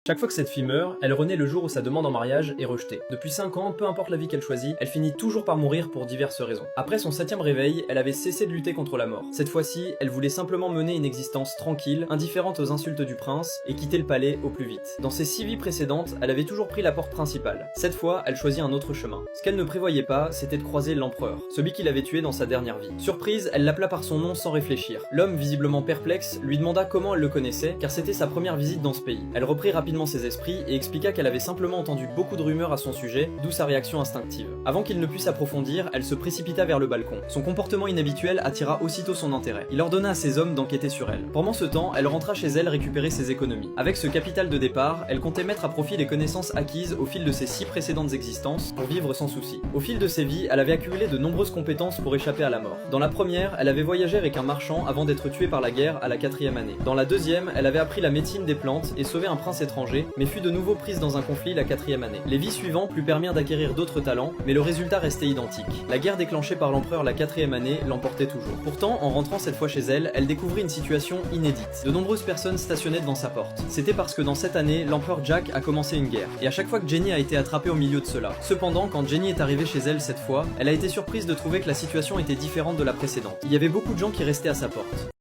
Chaque fois que cette fille meurt, elle renaît le jour où sa demande en mariage est rejetée. Depuis 5 ans, peu importe la vie qu'elle choisit, elle finit toujours par mourir pour diverses raisons. Après son 7e réveil, elle avait cessé de lutter contre la mort. Cette fois-ci, elle voulait simplement mener une existence tranquille, indifférente aux insultes du prince, et quitter le palais au plus vite. Dans ses 6 vies précédentes, elle avait toujours pris la porte principale. Cette fois, elle choisit un autre chemin. Ce qu'elle ne prévoyait pas, c'était de croiser l'empereur, celui qui l'avait tué dans sa dernière vie. Surprise, elle l'appela par son nom sans réfléchir. L'homme, visiblement perplexe, lui demanda comment elle le connaissait, car c'était sa première visite dans ce pays. Elle reprit rapidement ses esprits et expliqua qu'elle avait simplement entendu beaucoup de rumeurs à son sujet, d'où sa réaction instinctive. Avant qu'il ne puisse approfondir, elle se précipita vers le balcon. Son comportement inhabituel attira aussitôt son intérêt. Il ordonna à ses hommes d'enquêter sur elle. Pendant ce temps, elle rentra chez elle récupérer ses économies. Avec ce capital de départ, elle comptait mettre à profit les connaissances acquises au fil de ses 6 précédentes existences pour vivre sans souci. Au fil de ses vies, elle avait accumulé de nombreuses compétences pour échapper à la mort. Dans la première, elle avait voyagé avec un marchand avant d'être tuée par la guerre à la 4e année. Dans la deuxième, elle avait appris la médecine des plantes et sauvé un prince étranger, mais fut de nouveau prise dans un conflit la 4e année. Les vies suivantes lui permirent d'acquérir d'autres talents, mais le résultat restait identique. La guerre déclenchée par l'empereur la 4e année l'emportait toujours. Pourtant, en rentrant cette fois chez elle, elle découvrit une situation inédite. De nombreuses personnes stationnaient devant sa porte. C'était parce que dans cette année, l'empereur Jack a commencé une guerre, et à chaque fois que Jenny a été attrapée au milieu de cela. Cependant, quand Jenny est arrivée chez elle cette fois, elle a été surprise de trouver que la situation était différente de la précédente. Il y avait beaucoup de gens qui restaient à sa porte.